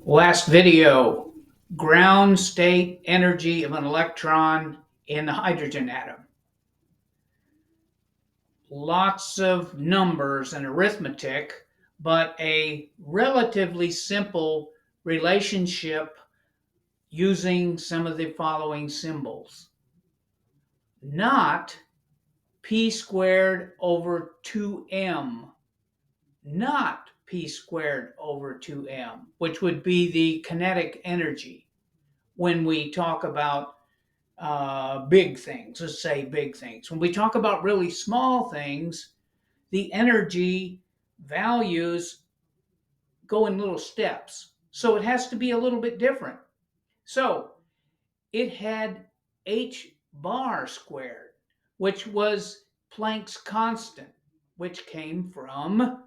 Last video, ground state energy of an electron in the hydrogen atom. Lots of numbers and arithmetic, but a relatively simple relationship using some of the following symbols. Not p squared over 2m, not p squared over 2m, which would be the kinetic energy when we talk about big things. Let's say big things. When we talk about really small things, the energy values go in little steps. So it has to be a little bit different. So it had h bar squared, which was Planck's constant, which came from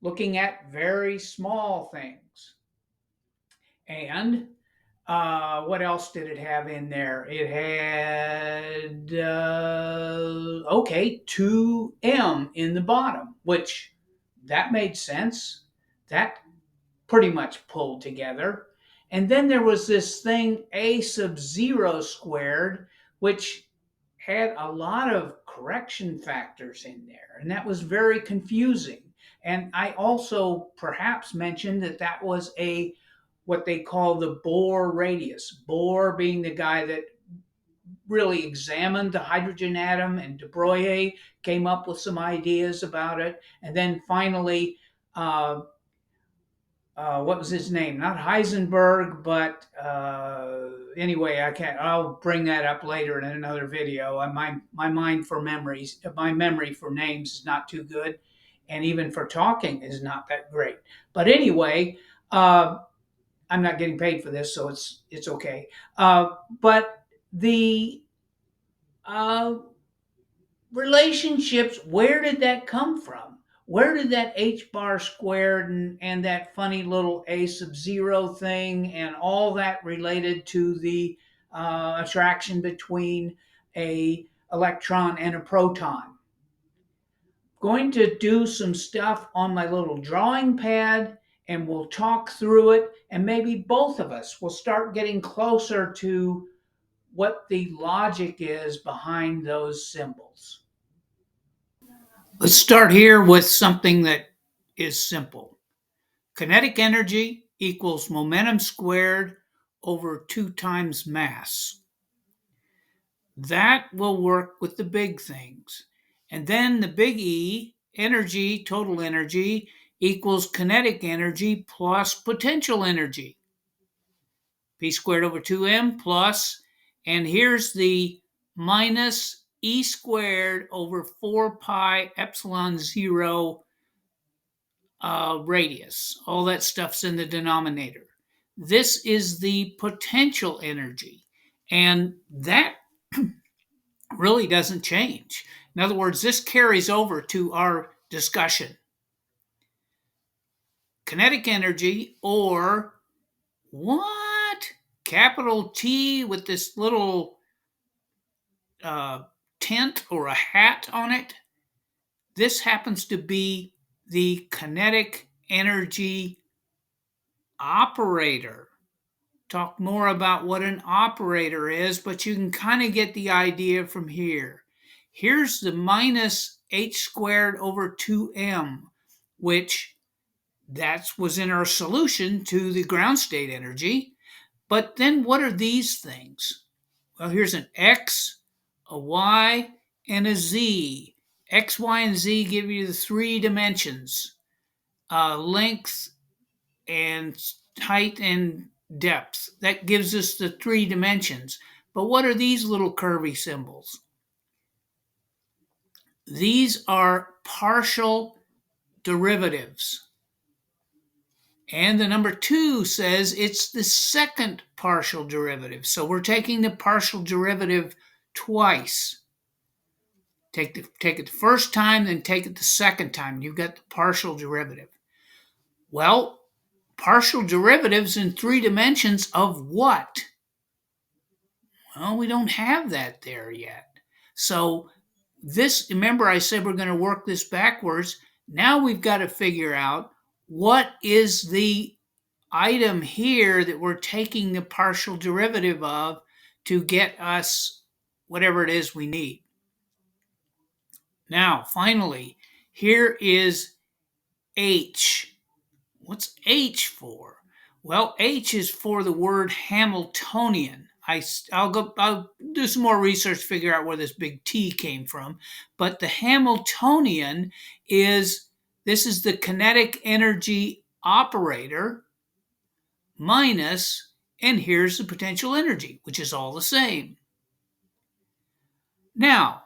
looking at very small things. And what else did it have in there? It had, 2m in the bottom, which that made sense. That pretty much pulled together. And then there was this thing, a sub 0 squared, which had a lot of correction factors in there. And that was very confusing. And I also perhaps mentioned that that was a what they call the Bohr radius. Bohr being the guy that really examined the hydrogen atom, and de Broglie came up with some ideas about it. And then finally, what was his name? Not Heisenberg, but anyway, I can't. I'll bring that up later in another video. My mind for memories, my memory for names is not too good, and even for talking is not that great. But anyway, I'm not getting paid for this, so it's okay. But the uh, relationships, where did that come from? Where did that h bar squared and that funny little a sub 0 thing and all that related to the attraction between a electron and a proton? Going to do some stuff on my little drawing pad, and we'll talk through it, and maybe both of us will start getting closer to what the logic is behind those symbols. Let's start here with something that is simple. Kinetic energy equals momentum squared over 2 times mass. That will work with the big things. And then the big E, energy, total energy, equals kinetic energy plus potential energy. P squared over 2m plus, and here's the minus E squared over 4 pi epsilon 0 radius. All that stuff's in the denominator. This is the potential energy. And that really doesn't change. In other words, this carries over to our discussion. Kinetic energy, or what? Capital T with this little tent or a hat on it. This happens to be the kinetic energy operator. Talk more about what an operator is, but you can kind of get the idea from here. Here's the minus h squared over 2m, which that was in our solution to the ground state energy. But then what are these things? Well, here's an x, a y, and a z. X, y, and z give you the 3 dimensions, length and height and depth. That gives us the 3 dimensions. But what are these little curvy symbols? These are partial derivatives. And the number 2 says it's the second partial derivative. So we're taking the partial derivative twice. Take it the first time, then take it the second time. You've got the partial derivative. Well, partial derivatives in 3 dimensions of what? Well, we don't have that there yet. So this, remember I said we're going to work this backwards. Now we've got to figure out what is the item here that we're taking the partial derivative of to get us whatever it is we need. Now, finally, here is H. What's H for? Well, H is for the word Hamiltonian. I'll do some more research to figure out where this big T came from. But the Hamiltonian is the kinetic energy operator minus, and here's the potential energy, which is all the same. Now,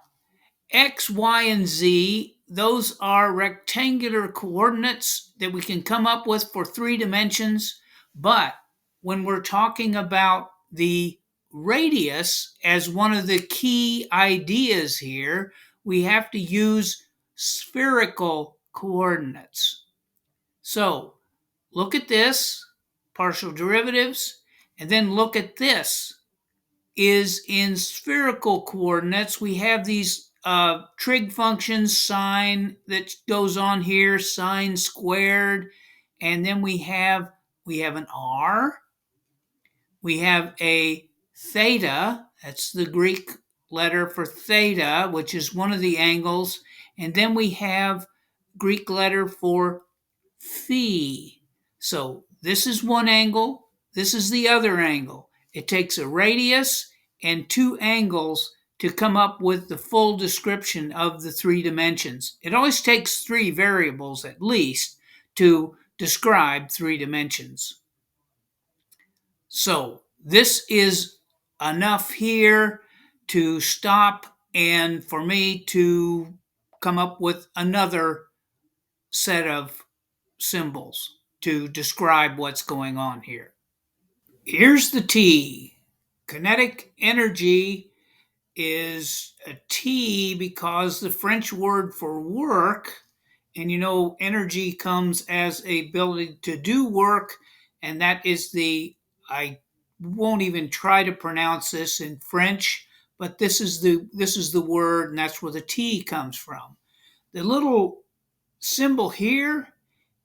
X, Y, and Z, those are rectangular coordinates that we can come up with for 3 dimensions. But when we're talking about the radius as one of the key ideas here, we have to use spherical coordinates. So look at this, partial derivatives, and then look at this. Is in spherical coordinates. We have these trig functions, sine that goes on here, sine squared, and then we have an r, we have a theta, that's the Greek letter for theta, which is one of the angles, and then we have Greek letter for phi. So this is one angle, this is the other angle. It takes a radius and 2 angles to come up with the full description of the 3 dimensions. It always takes 3 variables at least to describe 3 dimensions. So this is enough here to stop and for me to come up with another set of symbols to describe what's going on here. Here's the T. Kinetic energy is a T because the French word for work, and you know energy comes as a ability to do work, and that is I won't even try to pronounce this in French, but this is the word, and that's where the T comes from. The little symbol here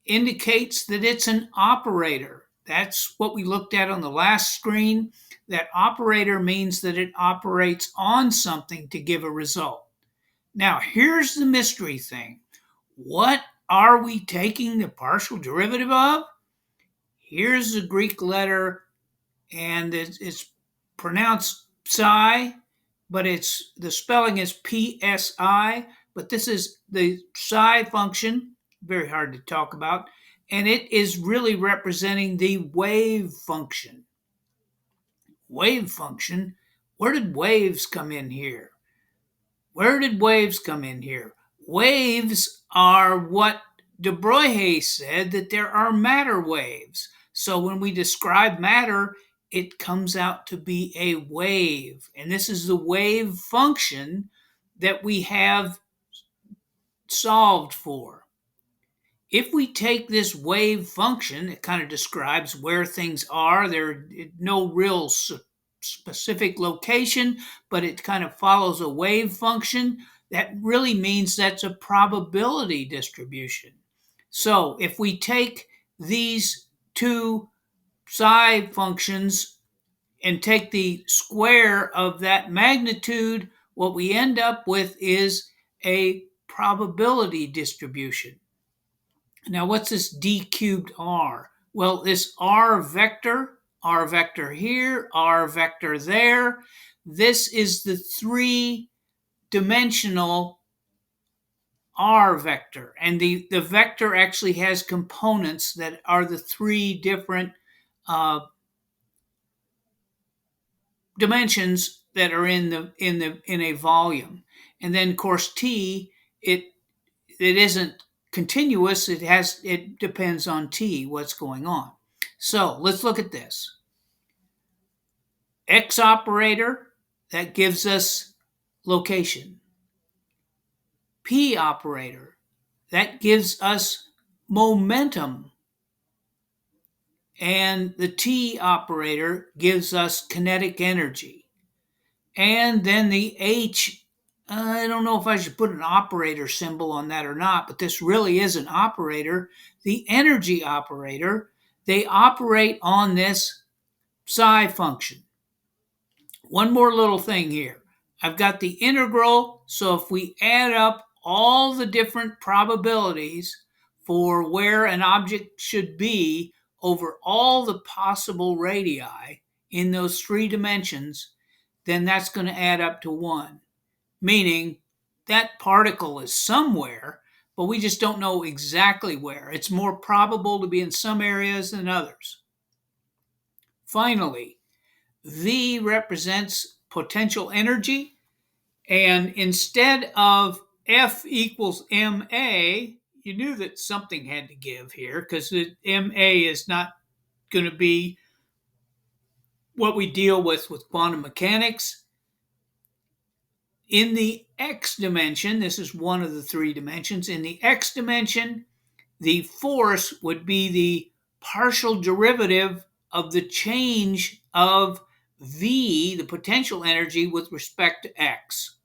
indicates that it's an operator. That's what we looked at on the last screen. That operator means that it operates on something to give a result. Now, here's the mystery thing. What are we taking the partial derivative of? Here's the Greek letter, and it's pronounced psi, but the spelling is psi, but this is the psi function, very hard to talk about, and it is really representing the wave function. Wave function, where did waves come in here? Waves are what de Broglie said, that there are matter waves. So when we describe matter, it comes out to be a wave. And this is the wave function that we have solved for. If we take this wave function, it kind of describes where things are. There's no real specific location, but it kind of follows a wave function. That really means that's a probability distribution. So if we take these 2 psi functions and take the square of that magnitude, what we end up with is a probability distribution. Now, what's this d cubed r? Well, this r vector here, r vector there, this is the 3-dimensional r vector. And the vector actually has components that are the 3 different dimensions that are in a volume. And then, of course, t, it isn't continuous. It depends on t, what's going on. So let's look at this. X operator, that gives us location. P operator, that gives us momentum. And the T operator gives us kinetic energy. And then the H, I don't know if I should put an operator symbol on that or not, but this really is an operator. The energy operator, they operate on this psi function. One more little thing here. I've got the integral, so if we add up all the different probabilities for where an object should be over all the possible radii in those three dimensions, then that's going to add up to 1, meaning that particle is somewhere, but we just don't know exactly where. It's more probable to be in some areas than others. Finally, V represents potential energy, and instead of F equals ma, you knew that something had to give here because ma is not going to be what we deal with quantum mechanics. In the x dimension, this is one of the three dimensions, in the x dimension, the force would be the partial derivative of the change of V, the potential energy, with respect to x.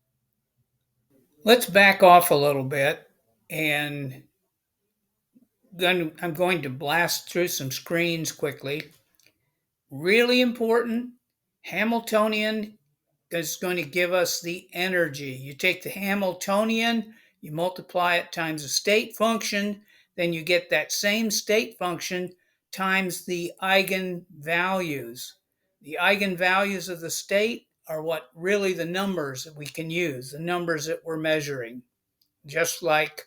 Let's back off a little bit, and then I'm going to blast through some screens quickly. Really important, Hamiltonian is going to give us the energy. You take the Hamiltonian, you multiply it times the state function, then you get that same state function times the eigenvalues. The eigenvalues of the state are what really the numbers that we can use, the numbers that we're measuring, just like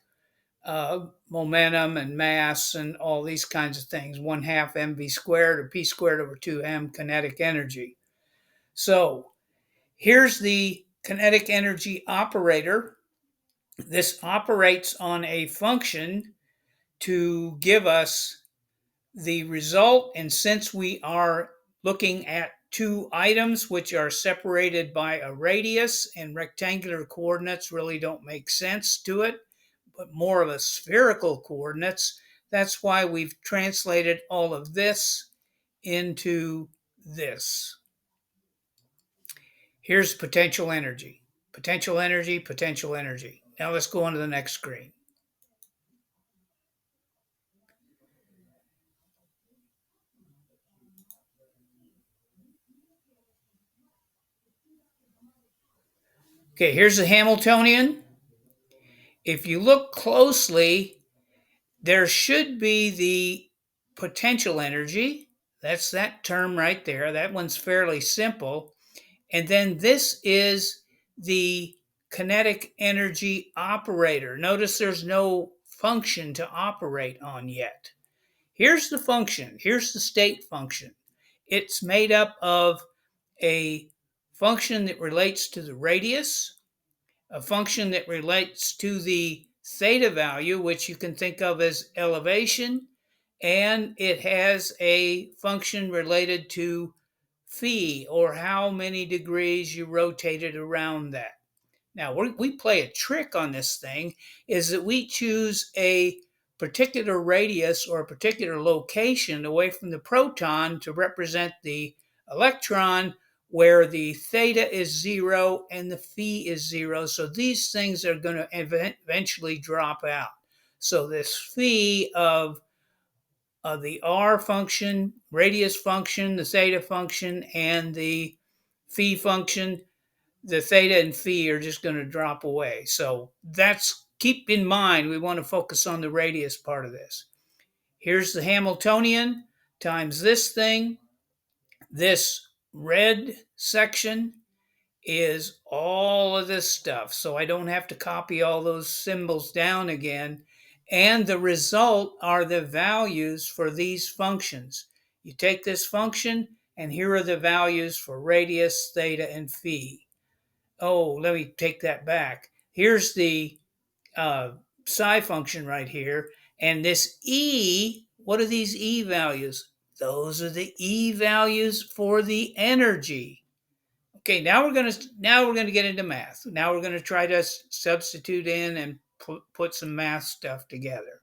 momentum and mass and all these kinds of things, 1/2 mv squared or p squared over 2m kinetic energy. So here's the kinetic energy operator. This operates on a function to give us the result, and since we are looking at two items which are separated by a radius, and rectangular coordinates really don't make sense to it, but more of a spherical coordinates, that's why we've translated all of this into this. Here's potential energy. Potential energy, potential energy. Now let's go on to the next screen. Okay, here's the Hamiltonian. If you look closely, there should be the potential energy. That's that term right there. That one's fairly simple. And then this is the kinetic energy operator. Notice there's no function to operate on yet. Here's the function. Here's the state function. It's made up of a function that relates to the radius, a function that relates to the theta value, which you can think of as elevation, and it has a function related to phi, or how many degrees you rotated around that. Now, we play a trick on this thing, is that we choose a particular radius or a particular location away from the proton to represent the electron, where the theta is 0 and the phi is 0. So these things are going to eventually drop out. So this phi of the r function, radius function, the theta function, and the phi function, the theta and phi are just going to drop away. So that's, keep in mind, we want to focus on the radius part of this. Here's the Hamiltonian times this thing. This red section is all of this stuff. So I don't have to copy all those symbols down again. And the result are the values for these functions. You take this function, and here are the values for radius, theta, and phi. Oh, let me take that back. Here's the psi function right here. And this E, what are these E values? Those are the E values for the energy. Okay, now we're going to get into math. Now we're going to try to substitute in and put some math stuff together.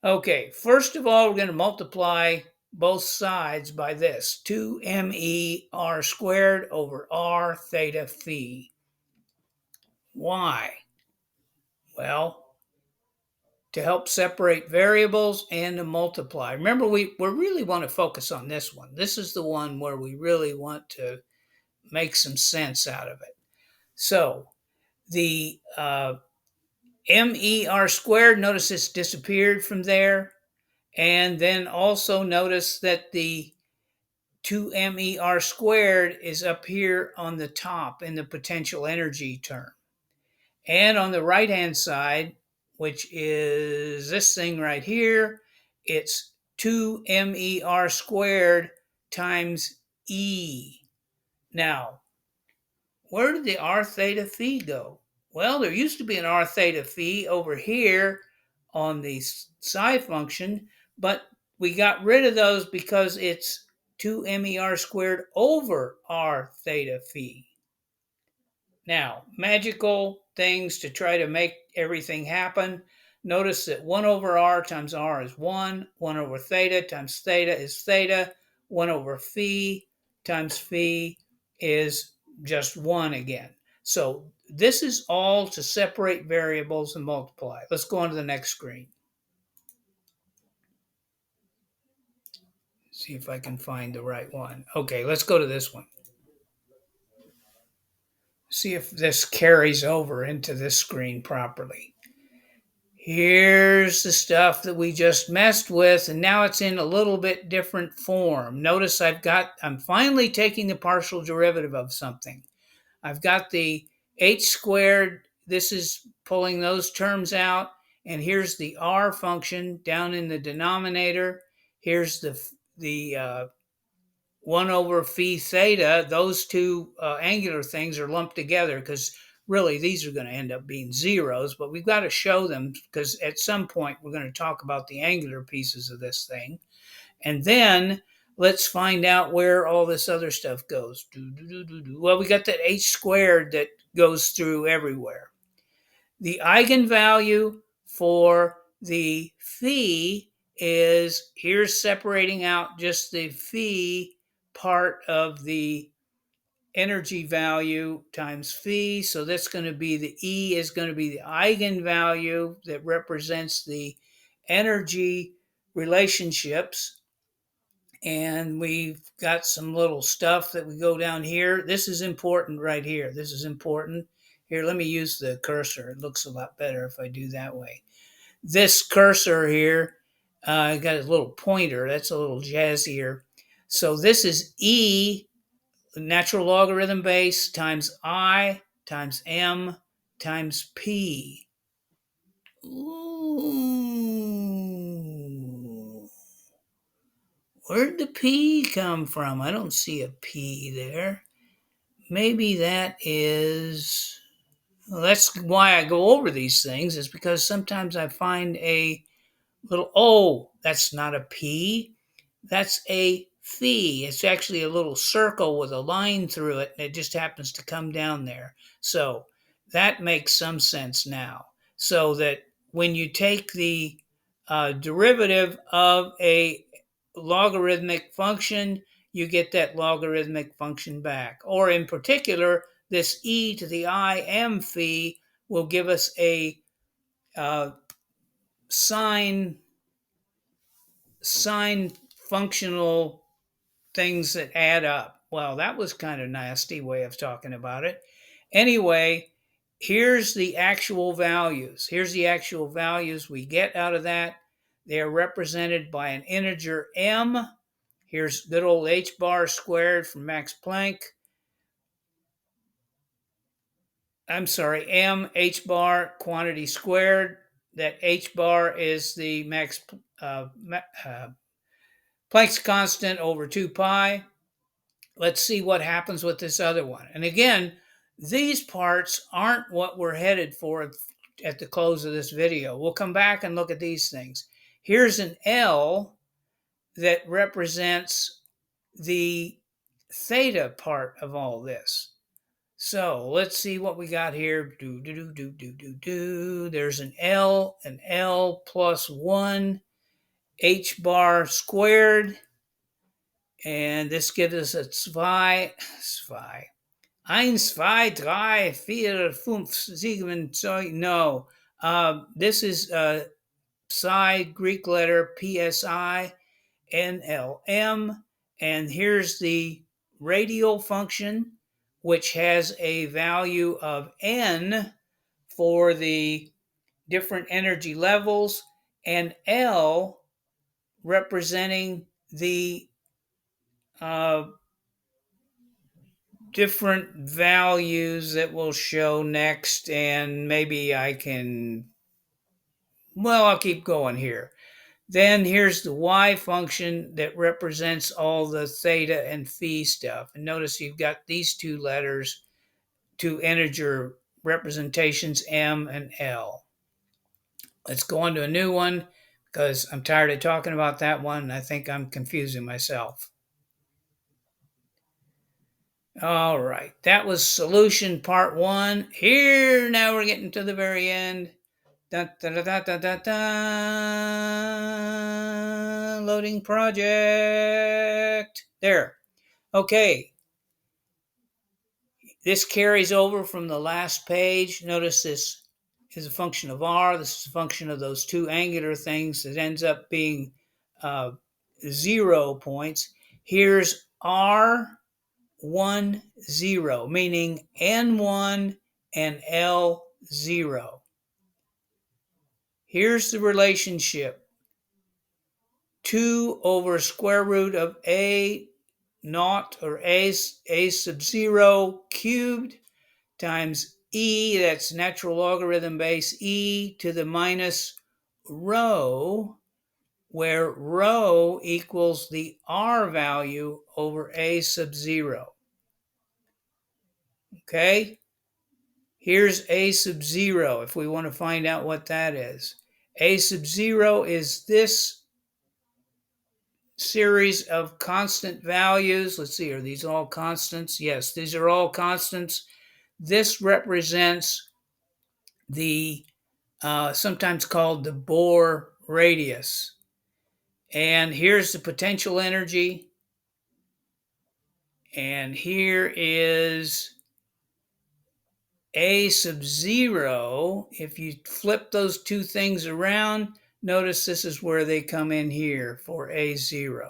Okay, first of all, we're going to multiply both sides by this, 2me r squared over r theta phi. Why? Well, to help separate variables and to multiply. Remember, we really want to focus on this one. This is the one where we really want to make some sense out of it. So the MER squared, notice it's disappeared from there. And then also notice that the 2MER squared is up here on the top in the potential energy term. And on the right-hand side, which is this thing right here, it's 2MER squared times E. Now, where did the r theta phi go? Well, there used to be an r theta phi over here on the psi function, but we got rid of those because it's 2MER squared over r theta phi. Now, magical things to try to make everything happen. Notice that 1 over r times r is 1. 1 over theta times theta is theta. 1 over phi times phi is just 1 again. So this is all to separate variables and multiply. Let's go on to the next screen. See if I can find the right one. Okay, let's go to this one. See if this carries over into this screen properly. Here's the stuff that we just messed with, and now it's in a little bit different form. Notice I'm finally taking the partial derivative of something. I've got the h squared, this is pulling those terms out, and here's the r function down in the denominator. Here's the 1 over phi theta. Those two angular things are lumped together because really these are going to end up being zeros, but we've got to show them because at some point we're going to talk about the angular pieces of this thing. And then let's find out where all this other stuff goes. Well, we got that h squared that goes through everywhere. The eigenvalue for the phi is, here's separating out just the phi part of the energy value times phi. So that's going to be the E is going to be the eigenvalue that represents the energy relationships. And we've got some little stuff that we go down here. This is important right here. This is important. Here, let me use the cursor. It looks a lot better if I do that way. This cursor here, I got a little pointer. That's a little jazzier. So this is E, natural logarithm base, times I times M times P. Ooh. Where'd the P come from? I don't see a P there. Maybe that is... Well, that's why I go over these things, is because sometimes I find a little... Oh, that's not a P. That's a phi. It's actually a little circle with a line through it, and it just happens to come down there. So that makes some sense now. So that when you take the derivative of a logarithmic function, you get that logarithmic function back. Or in particular, this e to the I m phi will give us a sine functional things that add up. Well, that was kind of nasty way of talking about it. Anyway, here's the actual values. Here's the actual values we get out of that. They are represented by an integer m. Here's good old h bar squared from Max Planck. I'm sorry, m h bar quantity squared. That h bar is the Planck's constant over 2 pi. Let's see what happens with this other one. And again, these parts aren't what we're headed for at the close of this video. We'll come back and look at these things. Here's an L that represents the theta part of all this. So let's see what we got here. There's an L plus 1 h bar squared. And this gives us a 2, 1, 2, 3, 4, 5, 6, 7, 8. No, this is psi Greek letter psi NLM, and here's the radial function, which has a value of n for the different energy levels, and L representing the different values that we'll show next, and maybe I'll keep going here. Then here's the y function that represents all the theta and phi stuff. And notice you've got these two letters, two integer representations, m and l. Let's go on to a new one because I'm tired of talking about that one. I think I'm confusing myself. All right, that was solution part 1. Here, now we're getting to the very end. Da, da, da, da, da, da, da. Loading project. There. Okay. This carries over from the last page. Notice this is a function of r. This is a function of those two angular things that ends up being 0 points. Here's r1, 0, meaning n1 and l0. Here's the relationship. 2 over square root of a naught, or a sub 0 cubed, times e, that's natural logarithm base e to the minus rho, where rho equals the r value over a sub 0. Okay? Here's a sub 0 if we want to find out what that is. A sub 0 is this series of constant values. Let's see, are these all constants? Yes, these are all constants. This represents the sometimes called the Bohr radius. And here's the potential energy. And here is a sub 0. If you flip those two things around, notice this is where they come in here for a0.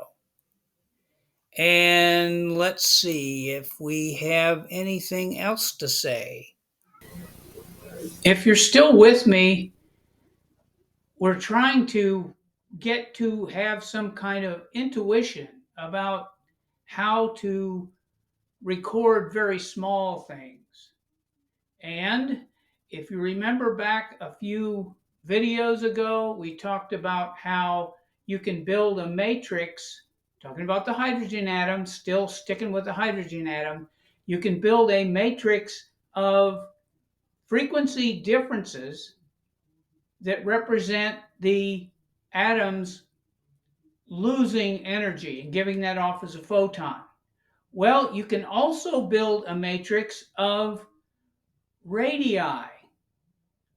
And let's see if we have anything else to say. If you're still with me, we're trying to get to have some kind of intuition about how to record very small things. And if you remember back a few videos ago, we talked about how you can build a matrix, talking about the hydrogen atom, still sticking with the hydrogen atom. You can build a matrix of frequency differences that represent the atoms losing energy and giving that off as a photon. Well, you can also build a matrix of radii.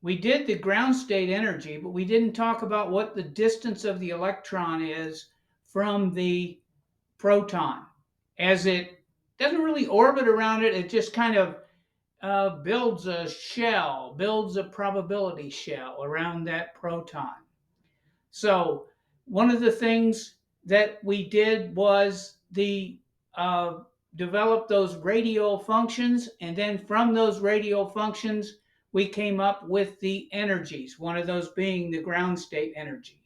We did the ground state energy, but we didn't talk about what the distance of the electron is from the proton. As it doesn't really orbit around it, it just kind of builds a shell, builds a probability shell around that proton. So one of the things that we did was develop those radial functions, and then from those radial functions, we came up with the energies, one of those being the ground state energy.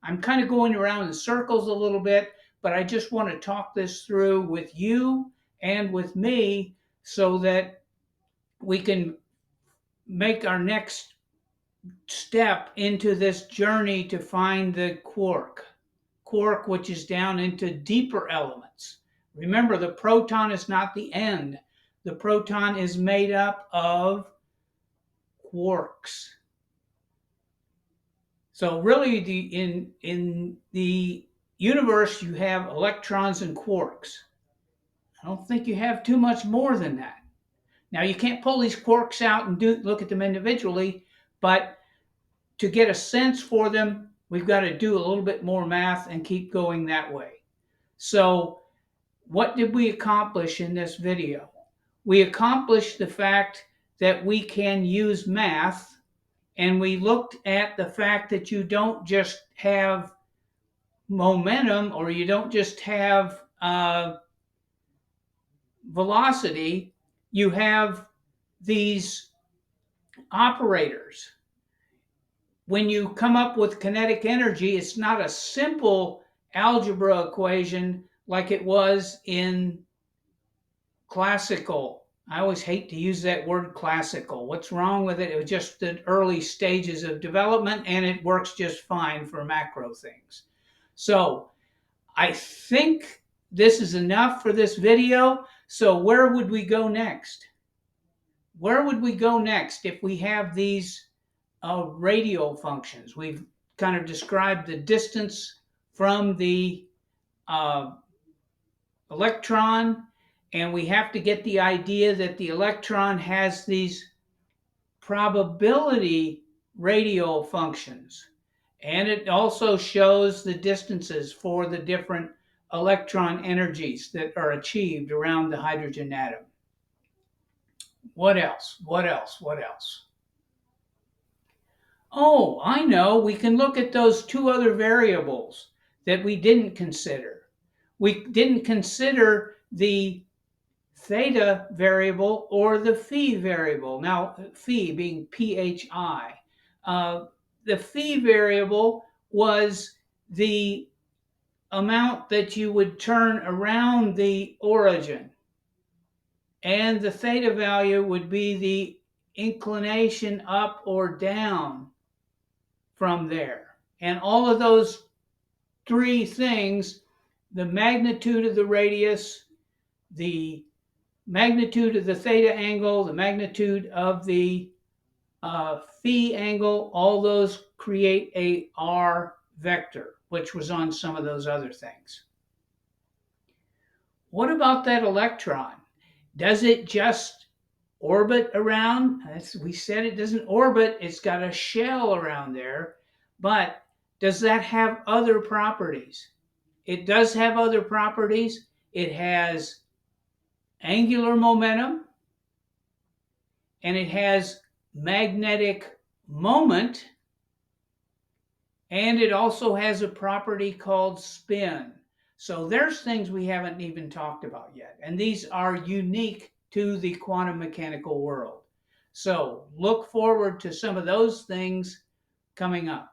I'm kind of going around in circles a little bit, but I just want to talk this through with you and with me so that we can make our next step into this journey to find the quark, which is down into deeper elements. Remember, the proton is not the end. The proton is made up of quarks. So really, in the universe, you have electrons and quarks. I don't think you have too much more than that. Now, you can't pull these quarks out and look at them individually, but to get a sense for them, we've got to do a little bit more math and keep going that way. So what did we accomplish in this video? We accomplished the fact that we can use math and we looked at the fact that you don't just have momentum, or you don't just have velocity, you have these operators. When you come up with kinetic energy, it's not a simple algebra equation like it was in classical. I always hate to use that word classical. What's wrong with it? It was just the early stages of development, and it works just fine for macro things. So I think this is enough for this video. So where would we go next? Where would we go next if we have these radial functions? We've kind of described the distance from the uh, electron, and we have to get the idea that the electron has these probability radial functions. And it also shows the distances for the different electron energies that are achieved around the hydrogen atom. What else? What else? What else? Oh, I know. We can look at those two other variables that we didn't consider. We didn't consider the theta variable or the phi variable. Now, phi being phi. The phi variable was the amount that you would turn around the origin, and the theta value would be the inclination up or down from there. And all of those three things, the magnitude of the radius, the magnitude of the theta angle, the magnitude of the phi angle, all those create a r vector, which was on some of those other things. What about that electron? Does it just orbit around? As we said, it doesn't orbit. It's got a shell around there. But does that have other properties? It does have other properties. It has angular momentum, and it has magnetic moment, and it also has a property called spin. So there's things we haven't even talked about yet, and these are unique to the quantum mechanical world. So look forward to some of those things coming up.